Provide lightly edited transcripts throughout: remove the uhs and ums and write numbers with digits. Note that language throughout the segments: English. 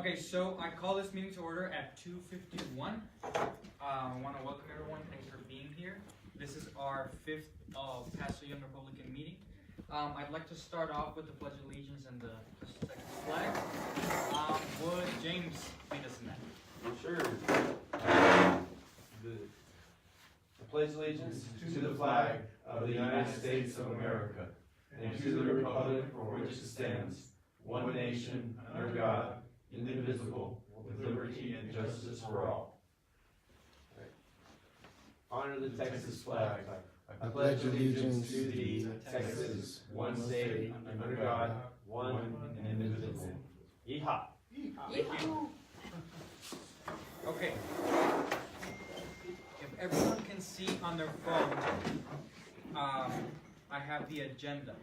Okay, so I call this meeting to order at 2:51. I want to welcome everyone. Thanks for being here. This is our fifth Paso Young Republican meeting. I'd like to start off with the Pledge of Allegiance and the Texas flag. Would James lead us in that? Sure. I pledge allegiance to the flag of the United States of America and to the republic for which it stands, one nation, under God, indivisible, with liberty and justice for all. Honor the Texas flag. I pledge allegiance to thee, Texas, one state, under God, one and indivisible. Yeehaw! Yeehaw! Okay. If everyone can see on their phone, I have the agenda.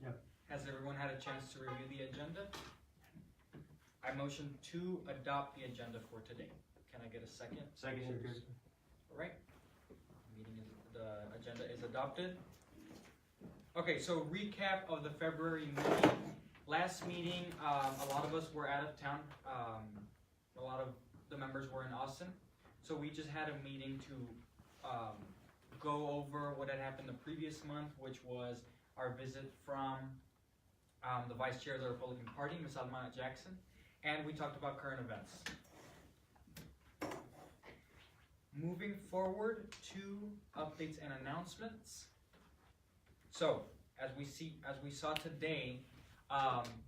Yep. Has everyone had a chance to review the agenda? I motion to adopt the agenda for today. Can I get a second? Second. All right. The agenda is adopted. Okay, so recap of the February meeting. Last meeting, a lot of us were out of town. A lot of the members were in Austin. So we just had a meeting to go over what had happened the previous month, which was our visit from the Vice Chair of the Republican Party, Ms. Alma Jackson, and we talked about current events. Moving forward to updates and announcements. So, as we saw today,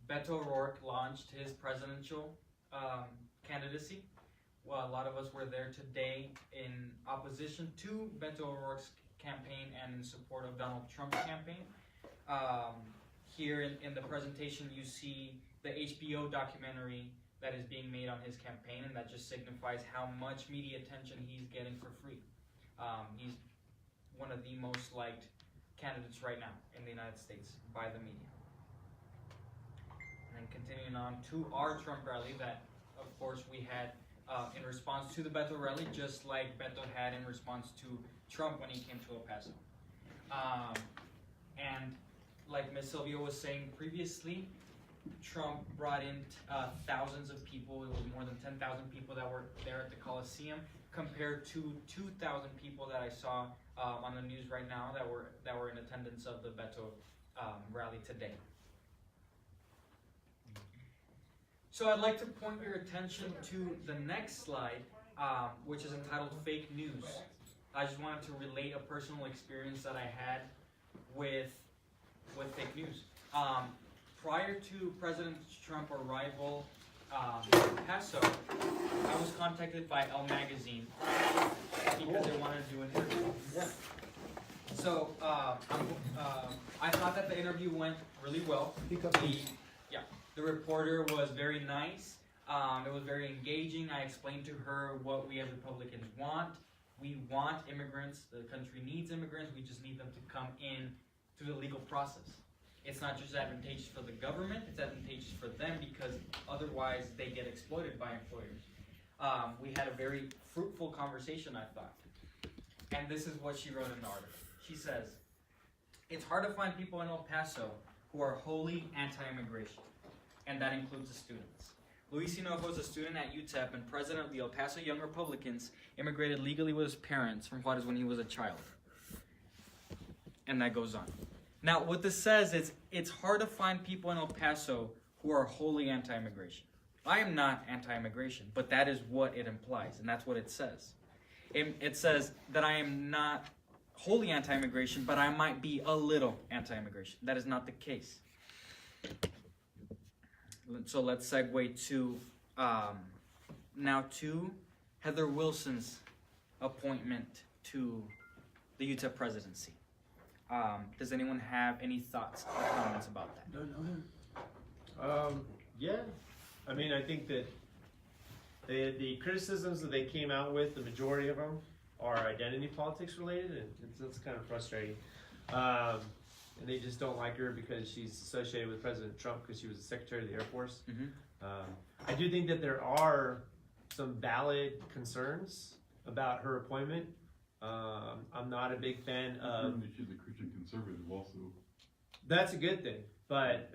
Beto O'Rourke launched his presidential candidacy. Well, a lot of us were there today in opposition to Beto O'Rourke's campaign and in support of Donald Trump's campaign. Here in the presentation, you see the HBO documentary that is being made on his campaign, and that just signifies how much media attention he's getting for free. He's one of the most liked candidates right now in the United States by the media. And then continuing on to our Trump rally that, of course, we had in response to the Beto rally, just like Beto had in response to Trump when he came to El Paso. And like Ms. Sylvia was saying previously, Trump brought in thousands of people. It was more than 10,000 people that were there at the Coliseum, compared to 2,000 people that I saw on the news right now that were in attendance of the Beto rally today. So I'd like to point your attention to the next slide, which is entitled Fake News. I just wanted to relate a personal experience that I had with fake news. Prior to President Trump's arrival in El Paso, I was contacted by Elle Magazine because they wanted to do an interview. Yeah. So I thought that the interview went really well. The reporter was very nice. It was very engaging. I explained to her what we as Republicans want. We want immigrants. The country needs immigrants. We just need them to come in through the legal process. It's not just advantageous for the government, it's advantageous for them because otherwise they get exploited by employers. We had a very fruitful conversation, I thought. And this is what she wrote in the article. She says, "It's hard to find people in El Paso who are wholly anti-immigration, and that includes the students. Luis Hinojo is a student at UTEP and president of the El Paso Young Republicans, immigrated legally with his parents from Juarez when he was a child." And that goes on. Now, what this says is, it's hard to find people in El Paso who are wholly anti-immigration. I am not anti-immigration, but that is what it implies, and that's what it says. It says that I am not wholly anti-immigration, but I might be a little anti-immigration. That is not the case. So let's segue to now to Heather Wilson's appointment to the UTEP presidency. Does anyone have any thoughts or comments about that? Don't know him. Yeah. I mean, I think that the criticisms that they came out with, the majority of them, are identity politics related, and it's kind of frustrating. And they just don't like her because she's associated with President Trump because she was the Secretary of the Air Force. Mm-hmm. I do think that there are some valid concerns about her appointment. I'm not a big fan of... She's a Christian conservative also. That's a good thing. But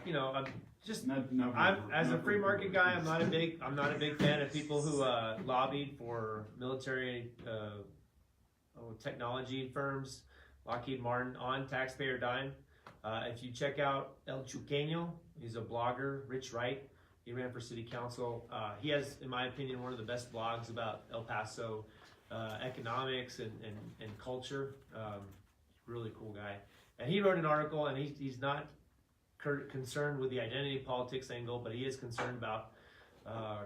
you know, I'm just I'm as a free market guy, I'm not a big fan of people who lobbied for military technology firms, Lockheed Martin, on taxpayer dime. If you check out El Chuqueño, he's a blogger, Rich Wright. He ran for city council. He has, in my opinion, one of the best blogs about El Paso economics and culture. Really cool guy. And he wrote an article, and he's not concerned with the identity politics angle, but he is concerned about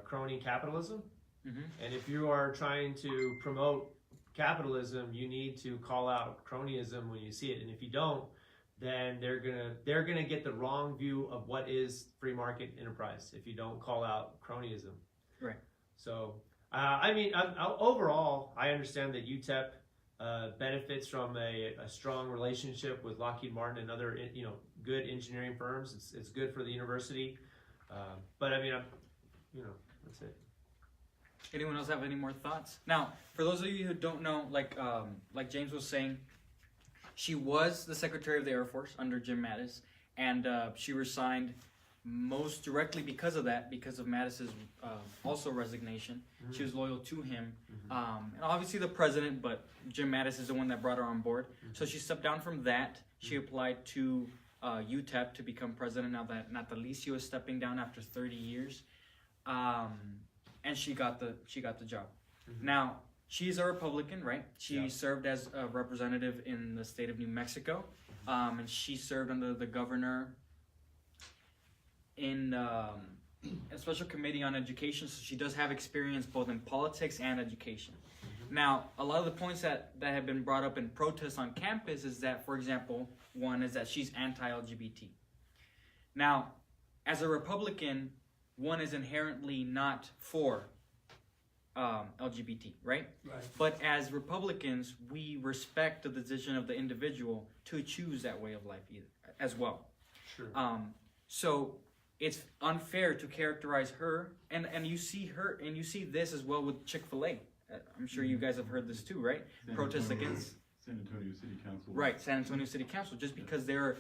crony capitalism. Mm-hmm. And if you are trying to promote capitalism, you need to call out cronyism when you see it. And if you don't, then they're gonna get the wrong view of what is free market enterprise if you don't call out cronyism. Right. So I mean, overall, I understand that UTEP benefits from a strong relationship with Lockheed Martin and other good engineering firms. It's good for the university. But I mean, that's it. Anyone else have any more thoughts? Now, for those of you who don't know, like James was saying, she was the Secretary of the Air Force under Jim Mattis, and she resigned most directly because of that, because of Mattis's also resignation. Mm-hmm. She was loyal to him, and obviously the president, but Jim Mattis is the one that brought her on board. Mm-hmm. So she stepped down from that. She applied to UTEP to become president. Now that Natalicio is stepping down after 30 years, and she got the job. Mm-hmm. Now, she's a Republican, right? She served as a representative in the state of New Mexico, and she served under the governor in a special committee on education, so she does have experience both in politics and education. Mm-hmm. Now, a lot of the points that have been brought up in protests on campus is that, for example, one is that she's anti-LGBT. Now, as a Republican, one is inherently not for LGBT, right? Right. But as Republicans, we respect the decision of the individual to choose that way of life as well. Sure. So it's unfair to characterize her, and you see this as well with Chick-fil-A. I'm sure you guys have heard this too, right? Protests against San Antonio City Council. Right, San Antonio City Council, just because they're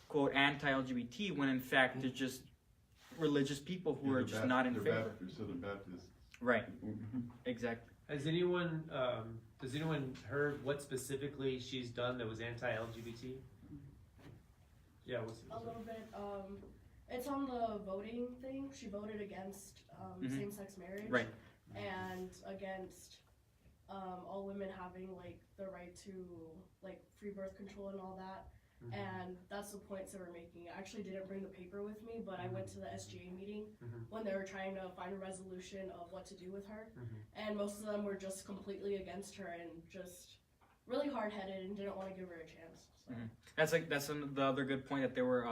quote anti-LGBT, when in fact they're just religious people who are just not in favor. They're Southern Baptists. Right. Exactly. Has anyone heard what specifically she's done that was anti-LGBT? Yeah, a little bit. It's on the voting thing. She voted against same-sex marriage, right, and against all women having like the right to like free birth control and all that. Mm-hmm. And that's the points they were making. I actually didn't bring the paper with me, but I went to the SGA meeting when they were trying to find a resolution of what to do with her. And most of them were just completely against her and just really hard-headed and didn't want to give her a chance. So. That's the other good point, that they were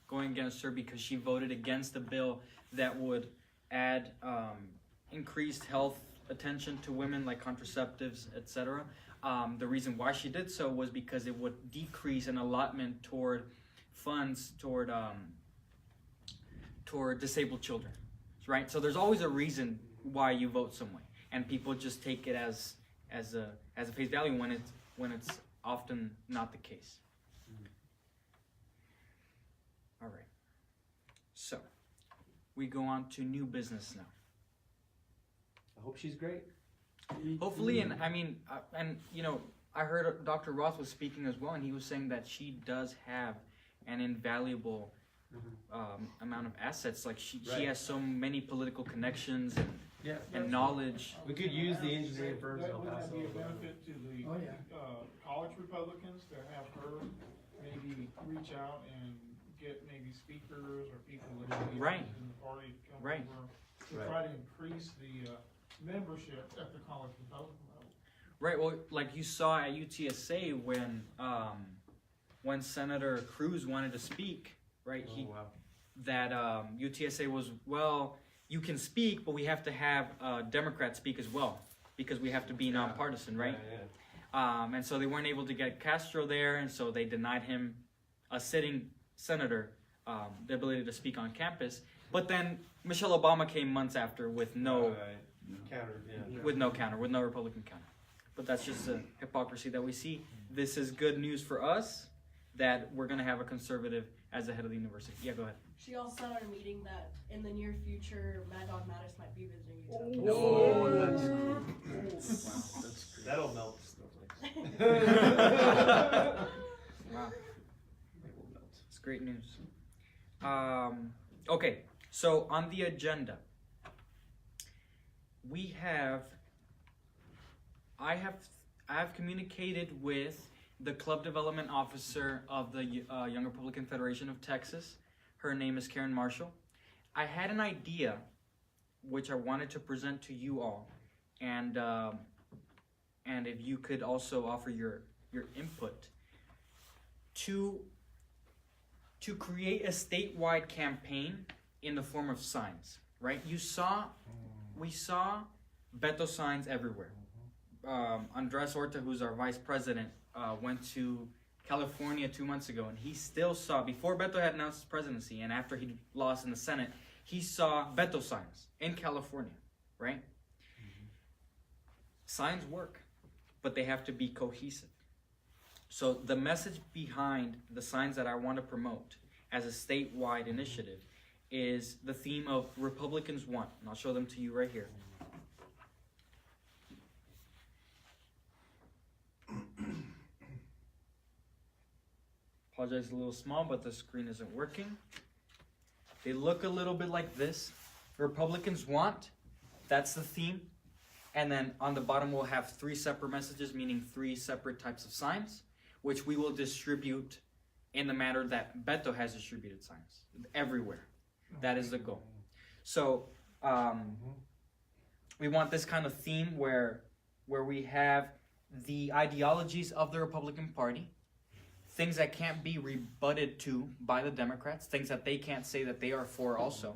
going against her because she voted against a bill that would add increased health attention to women, like contraceptives, etc. The reason why she did so was because it would decrease an allotment toward funds toward disabled children, right? So there's always a reason why you vote some way, and people just take it as a face value when it's often not the case. All right. So we go on to new business now. I hope she's great. Hopefully, and I mean, I heard Dr. Roth was speaking as well, and he was saying that she does have an invaluable amount of assets. Like she has so many political connections and knowledge. We could use the engineering firms in El Wouldn't Paso. that be a benefit to the college Republicans to have her maybe reach out and get maybe speakers or people that may be Right. in the party to come Right. over to try to increase the membership at the college Republican level? Right. Well, like you saw at UTSA when Senator Cruz wanted to speak, right? That UTSA was, well, you can speak, but we have to have Democrats speak as well because we have to be nonpartisan, right? And so they weren't able to get Castro there, and so they denied him, a sitting senator, the ability to speak on campus. But then Michelle Obama came months after with no counter, with no Republican counter. But that's just the hypocrisy that we see. This is good news for us that we're going to have a conservative as the head of the university. Yeah, go ahead. She also said at a meeting that in the near future, Mad Dog Mattis might be visiting UTEP. Oh, that's Wow. that'll melt the snowflakes. Wow. It will melt. It's great news. Okay, so on the agenda, I have communicated with the club development officer of the Young Republican Federation of Texas. Her name is Karen Marshall. I had an idea, which I wanted to present to you all, and if you could also offer your input to create a statewide campaign in the form of signs, right? We saw Beto signs everywhere. Andres Horta, who's our vice president, went to California 2 months ago, and he still saw, before Beto had announced his presidency and after he lost in the Senate, he saw Beto signs in California, right? Signs work, but they have to be cohesive. So the message behind the signs that I want to promote as a statewide initiative is the theme of Republicans Want, and I'll show them to you right here. Apologize, it's a little small, but the screen isn't working. They look a little bit like this. Republicans Want, that's the theme. And then on the bottom we'll have 3 separate messages, meaning 3 separate types of signs, which we will distribute in the manner that Beto has distributed signs, everywhere. That is the goal. So we want this kind of theme where we have the ideologies of the Republican Party, things that can't be rebutted to by the Democrats, things that they can't say that they are for also.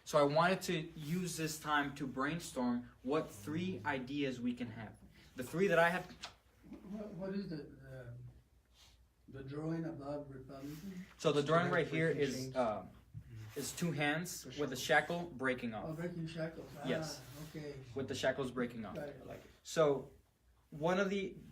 So I wanted to use this time to brainstorm what 3 ideas we can have. The 3 that I have. What is the drawing above Republican? So the drawing right here is 2 hands with the shackle breaking Oh, off. breaking shackles. Yes. Okay. With the shackles breaking off. Got it. I like it. So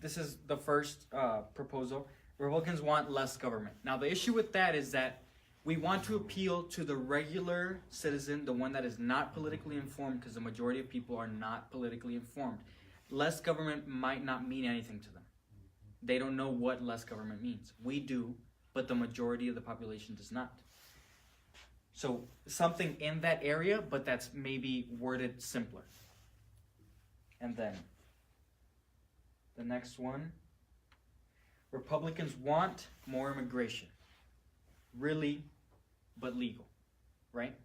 this is the first proposal. Republicans want less government. Now the issue with that is that we want to appeal to the regular citizen, the one that is not politically informed, because the majority of people are not politically informed. Less government might not mean anything to them. They don't know what less government means. We do, but the majority of the population does not. So something in that area, but that's maybe worded simpler. And then the next one. Republicans want more immigration. Really, but legal, right?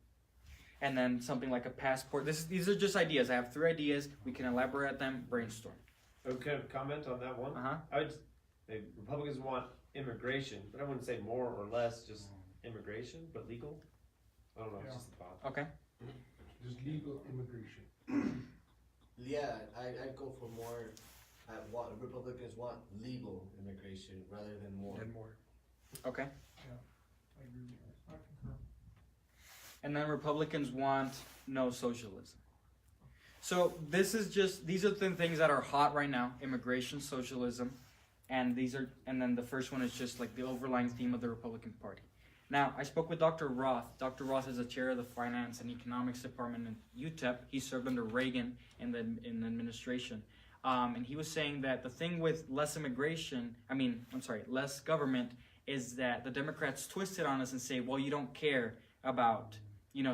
And then something like a passport. These are just ideas. I have 3 ideas. We can elaborate them, brainstorm. Okay, comment on that one. I would say Republicans want immigration, but I wouldn't say more or less, just immigration, but legal. I don't know, it's just a thought. Okay. Just legal immigration. Yeah, I'd go for more. Republicans want legal immigration rather than more. Okay. I agree with that. I concur. And then Republicans want no socialism. So these are the things that are hot right now: immigration, socialism, and then the first one is just like the overlying theme of the Republican Party. Now, I spoke with Dr. Roth. Dr. Roth is the chair of the Finance and Economics Department in UTEP. He served under Reagan in the administration. And he was saying that the thing with less government, is that the Democrats twist it on us and say, well, you don't care about,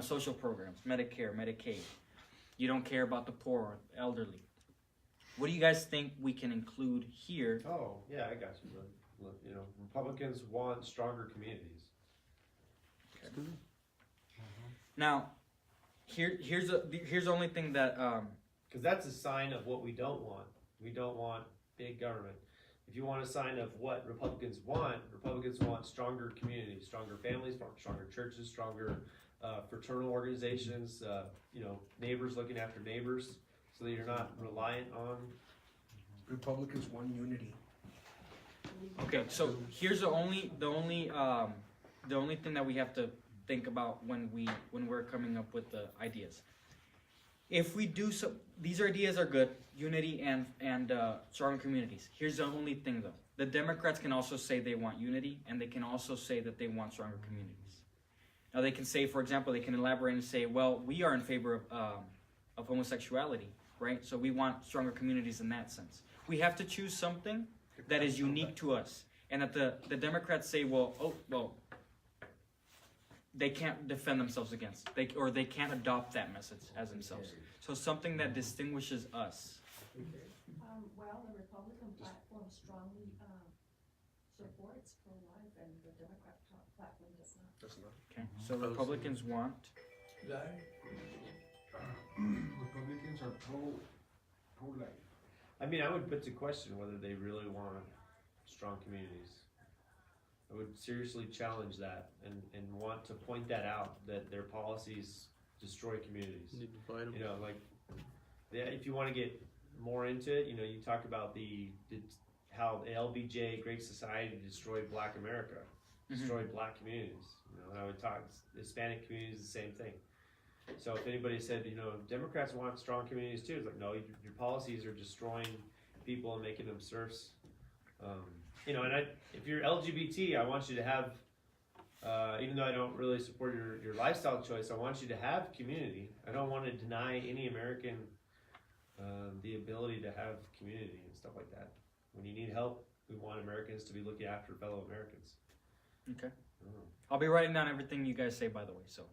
social programs, Medicare, Medicaid. You don't care about the poor, elderly. What do you guys think we can include here? Oh, yeah, I got you. Republicans want stronger communities. Okay. Now, here's the only thing that Because that's a sign of what we don't want. We don't want big government. If you want a sign of what Republicans want stronger communities, stronger families, stronger churches, stronger fraternal organizations, neighbors looking after neighbors, so that you're not reliant on. Republicans want unity. okay, so here's the only thing that we have to think about when we're coming up with the ideas. If we do so, these ideas are good, unity and stronger communities. Here's the only thing though. the Democrats can also say they want unity, and they can also say that they want stronger communities. Now they can say, for example, they can elaborate and say, well, we are in favor of homosexuality, right? So we want stronger communities in that sense. We have to choose something that is unique to us, and that the Democrats say, well, they can't defend themselves against, they can't adopt that message as themselves. So something that distinguishes us. Well, the Republican platform strongly supports pro-life, and the Democrat platform does not. That's not. Okay, so Republicans want. Republicans are pro-life. I mean, I would put to question whether they really want strong communities. I would seriously challenge that and want to point that out, that their policies destroy communities. You divide them. You know, like, if you want to get more into it, you know, you talk about how the LBJ Great Society destroyed Black America, destroyed Black communities. You know, and I would talk Hispanic communities, the same thing. So if anybody said, you know, Democrats want strong communities too, it's like, no, your policies are destroying people and making them serfs. You know, and if you're LGBT, I want you to have, even though I don't really support your lifestyle choice, I want you to have community. I don't want to deny any American the ability to have community and stuff like that. When you need help, we want Americans to be looking after fellow Americans. Okay. I'll be writing down everything you guys say, by the way, so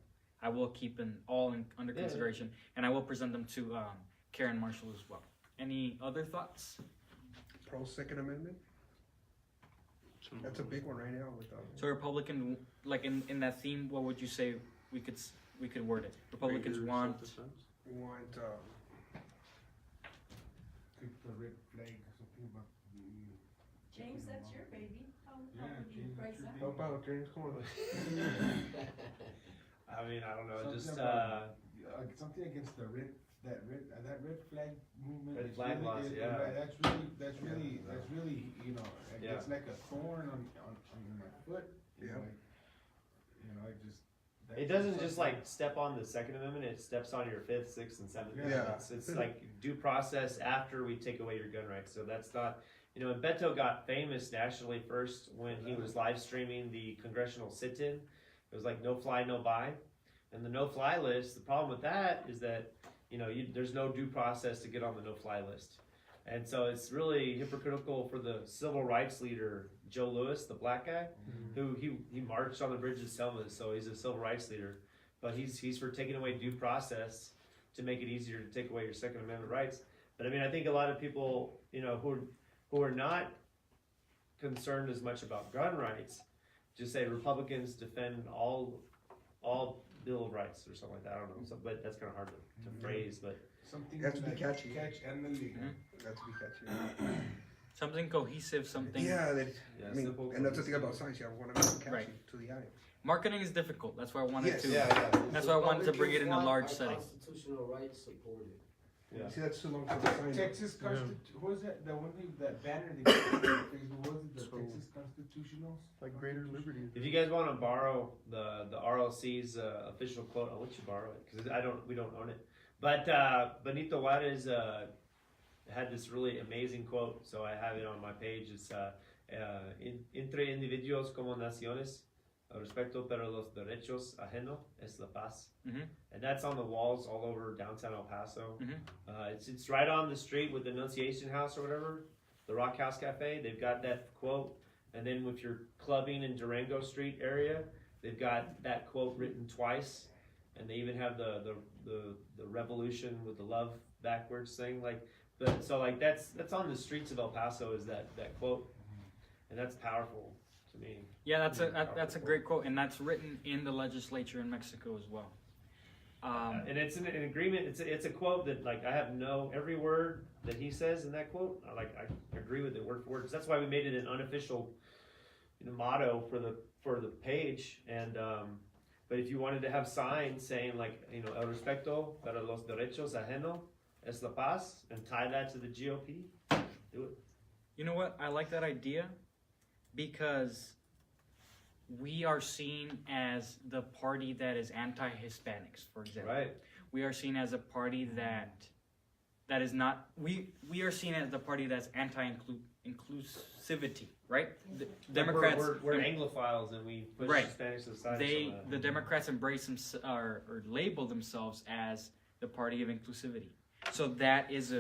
I will keep under consideration, and I will present them to Karen Marshall as well. Any other thoughts? Pro Second Amendment? That's a big one right now with So Republican, like in that theme, what would you say we could word it? Republicans want. we want the red flag, something about James, that's your baby. How Yeah, would you James, phrase that's that? your How about James? Come on. I mean, I don't know, Something just about- something against the that red flag movement. Red is flag really- laws, it- yeah. that's really, you know, Yeah. it's like a thorn on my foot. You Yeah. know, it just. it doesn't just like step on the Second Amendment, it steps on your Fifth, Sixth, and Seventh Yeah. Amendments. It's like due process after we take away your gun rights. So that's not, you know, and Beto got famous nationally first when he was live streaming the congressional sit-in. It was like no fly, no buy. And the no fly list, the problem with that is that, you know, there's no due process to get on the no fly list. And so it's really hypocritical for the civil rights leader, Joe Lewis, the black guy, who he marched on the bridge of Selma, so he's a civil rights leader. But he's for taking away due process to make it easier to take away your Second Amendment rights. But I mean, I think a lot of people, you know, who are not concerned as much about gun rights, just say Republicans defend all Bill of Rights or something like that. I don't know, so, but that's kind of hard to phrase. But Something It has to be like catchy. catch and release. That's to be catchy. Something cohesive, something. Yeah, yeah, I mean, simple, and that's the thing about science. You want to make it catchy Right. to the eye. Marketing is difficult. That's why I wanted Yes. to. yeah. That's why I wanted to bring it in a large setting. Constitutional rights supported. Yeah. See, that's too long for the science. Texas what was that? The one thing, that banner they put on Facebook, what was it? The Texas Constitutionals? Like greater liberty. If you guys want to borrow the RLC's official quote, I'll let you borrow it because we don't own it. But Benito Juarez had this really amazing quote, so I have it on my page. It's entre individuos como naciones, respeto pero los derechos ajeno es la paz. And that's on the walls all over downtown El Paso. It's right on the street with the Annunciation House or whatever, the Rock House Cafe. They've got that quote. And then with your clubbing in Durango Street area, they've got that quote written twice. And they even have the revolution with the love backwards thing. That's on the streets of El Paso is that quote. And that's powerful to me. Yeah, that's a great quote, and that's written in the legislature in Mexico as well. And it's an agreement. It's a quote that like I have every word that he says in that quote. I agree with it word for word. That's why we made it an unofficial, motto for the page. And but if you wanted to have signs saying like el respeto para los derechos ajeno es la paz, and tie that to the GOP, do it. You know what? I like that idea because we are seen as the party that is anti-Hispanics, for example. Right. We are seen as a party that that is not, we are seen as the party that's anti-inclusivity, right? The Democrats, We're Anglophiles and we push Right. Spanish to the side. the Democrats embrace or label themselves as the party of inclusivity. So that is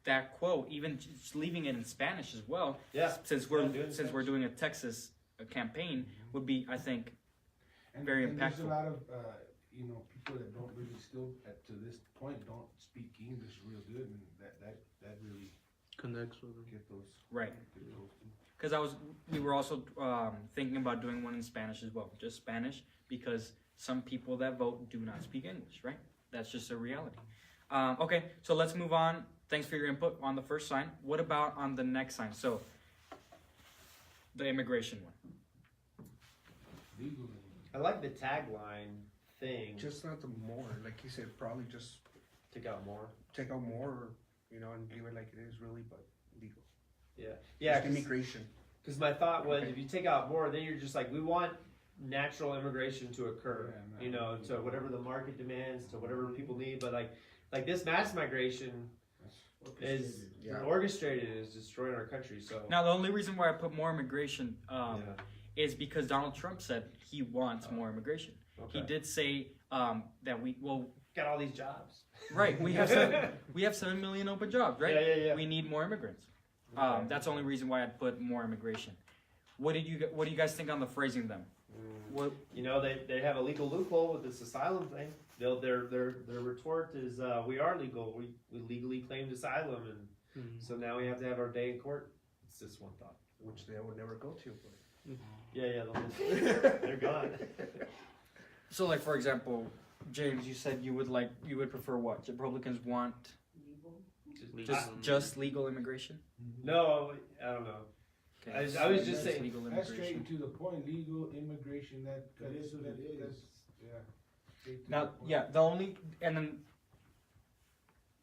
that quote, even just leaving it in Spanish as well, Yeah. since we're doing a Texas campaign, would be, I think, very and there's a impactful. lot of, people that don't really still, to this point, don't speak English real good, and that really Connects with them. get those. Right. Get those two. Because we were also thinking about doing one in Spanish as well, just Spanish, because some people that vote do not speak English, right? That's just a reality. Okay, so let's move on. Thanks for your input on the first sign. What about on the next sign? So, the immigration one. Legally. I like the tagline thing. Just not the more, like you said, probably just Take out more. take out more, or, and leave it like it is really, but legal. Yeah, Just immigration. because my thought was Okay. if you take out more, then you're just like, we want natural immigration to occur, Yeah, to whatever the market demands, to whatever people need. But like this mass migration is Yeah. orchestrated, is destroying our country. So Now, the only reason why I put more immigration yeah. is because Donald Trump said he wants more immigration. Okay. He did say that got all these jobs. right, we have 7 million open jobs, right? Yeah. We need more immigrants. Okay. That's the only reason why I'd put more immigration. What do you guys think on the phrasing then? What? They have a legal loophole with this asylum thing. Their retort is we are legal. We legally claimed asylum, and so now we have to have our day in court. It's just one thought. Which they would never go to, but. Yeah, they're gone. So, like for example, James, you said you would prefer what? Republicans want just legal immigration. No, I don't know. Okay. I was just saying. legal That's straight immigration. to the point, legal immigration, That is what it is. that's, yeah. Straight to Now, the point. yeah, the only and then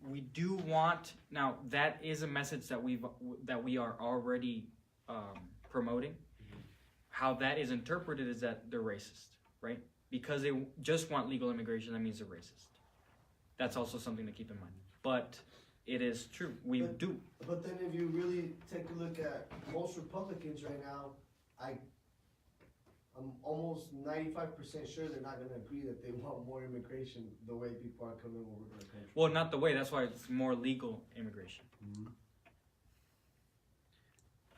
we do want now that is a message that we are already promoting. How that is interpreted is that they're racist, right? Because they just want legal immigration, that means they're racist. That's also something to keep in mind. But it is true, we do. But then if you really take a look at most Republicans right now, I'm almost 95% sure they're not gonna agree that they want more immigration the way people are coming over to our country. Well, not the way. That's why it's more legal immigration.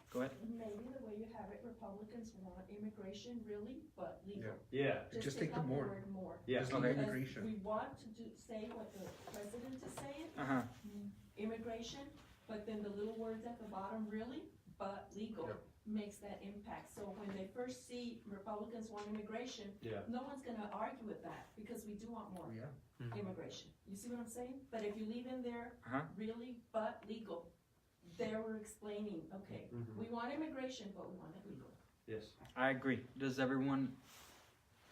Go ahead. Maybe the way you have it, Republicans want immigration really, but legal. Yeah. Just take the out more. word more. Yeah. Just Okay. legal Because immigration. we want to say what the president is saying, Uh huh. immigration, but then the little words at the bottom, really, but legal, Yep. makes that impact. So when they first see Republicans want immigration, Yeah. no one's gonna argue with that, because we do want more Yeah. immigration. You see what I'm saying? But if you leave in there, Uh-huh. really, but legal, there we're explaining, okay, Mhm. we want immigration, but we want it legal. Yes. I agree. Does everyone?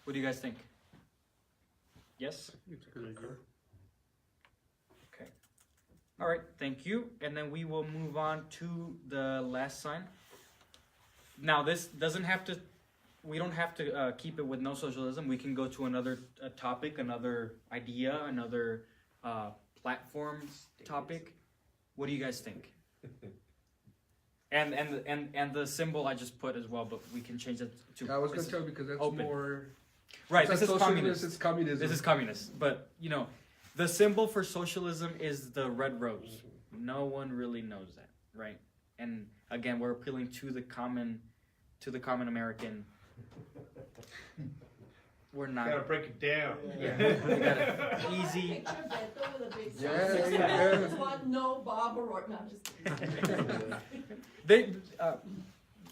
What do you guys think? Yes. Okay. All right. Thank you. And then we will move on to the last sign. Now, this doesn't have to. We don't have to keep it with no socialism. We can go to another topic, another idea, another platform topic. What do you guys think? And the symbol I just put as well, but we can change it to. I was gonna tell you because that's open. more. Right. It's This is not communist. socialist, it's communism. This is communist, but the symbol for socialism is the red rose. No one really knows that, right? And again, we're appealing to the common American. We're not. Gotta break it down. Yeah, we got it easy. Picture Beto with a big Yeah, sign. yeah. Just want no Bob or no, I'm just kidding. They,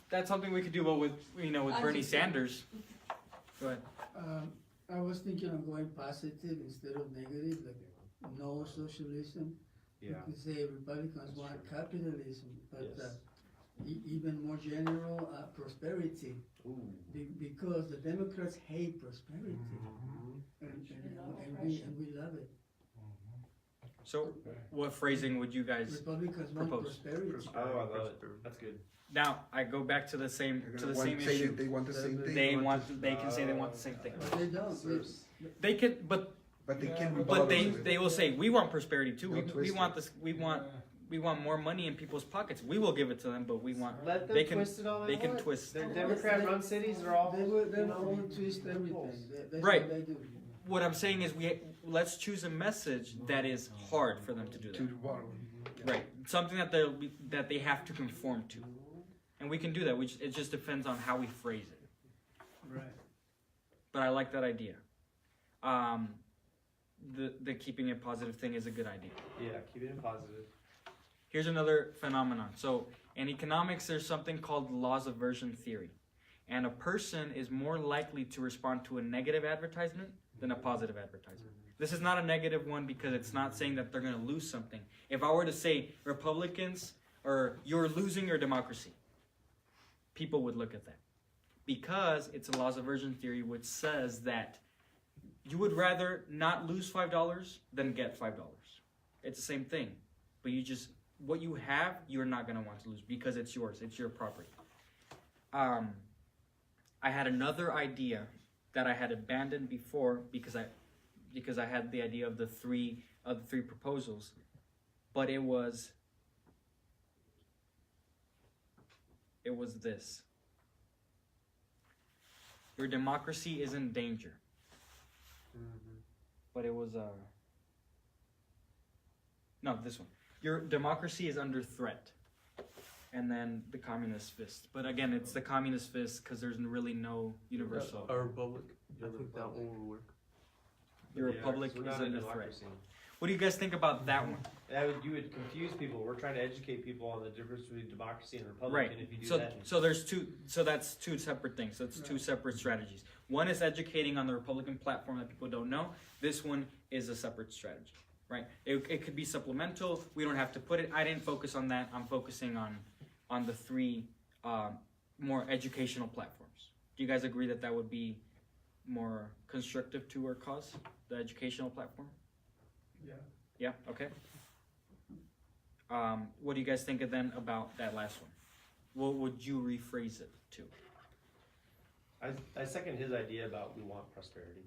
that's something we could do, but with I'm Bernie just kidding. Sanders. Go ahead. I was thinking of going positive instead of negative, like no socialism. Yeah. You could say Republicans want capitalism, but Yes. even more general, prosperity. Ooh. Because the Democrats hate prosperity, and we love it. So, what phrasing would you guys? Republicans want propose. prosperity. Oh, I love it. That's good. Now I go back to the same Say issue. they want the same thing. They can say they want the same thing. But they don't. They could, but But they Yeah, can but rebuttal But to it. they will say, we want prosperity too. They'll We twist want it. this. We want more money in people's pockets. We will give it to them, but we want. Let them They can- twist it all they They can want. twist. They're Democrat-run cities. They're all. They will you know, twist everything. loopholes. That's Right. what they do. What I'm saying is, let's choose a message that is hard for them to do To that. rebuttal. Right. Something that they have to conform to, and we can do that. It just depends on how we phrase it. Right. But I like that idea. The keeping it positive thing is a good idea. Yeah, keep it in positive. Here's another phenomenon. So in economics, there's something called laws of aversion theory. And a person is more likely to respond to a negative advertisement than a positive advertisement. This is not a negative one because it's not saying that they're going to lose something. If I were to say Republicans, or you're losing your democracy, people would look at that. Because it's a laws of aversion theory which says that you would rather not lose $5 than get $5. It's the same thing. But what you have, you're not going to want to lose because it's yours. It's your property. I had another idea that I had abandoned before because I had the idea of the three proposals, but it was this. Your democracy is in danger. But it was no, this one. Your democracy is under threat. And then the communist fist. But again, it's the communist fist because there's really no universal. A republic. I think that one will work. Your Yeah, republic 'cause we're is not a under threat. democracy. What do you guys think about that one? You would confuse people. We're trying to educate people on the difference between democracy and republic. Right. And if you do So that, that's two separate things. So it's two separate strategies. One is educating on the Republican platform that people don't know. This one is a separate strategy. Right? It could be supplemental. We don't have to put it. I didn't focus on that. I'm focusing on the three more educational platforms. Do you guys agree that would be more constructive to our cause, the educational platform? Yeah. Yeah, okay. What do you guys think then about that last one? What would you rephrase it to? I second his idea about we want prosperity.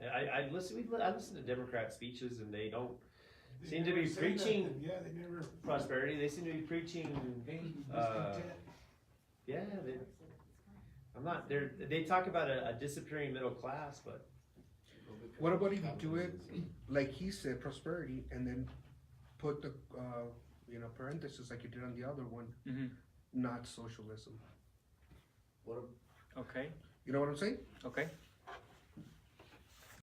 I listen to Democrat speeches and they don't seem to be preaching Yeah, they never. prosperity. They seem to be preaching. Yeah, they talk about a disappearing middle class, but What about if you do it like he said, prosperity, and then put the parentheses like you did on the other one, Mm-hmm. not socialism. What Okay, You know what I'm saying? okay.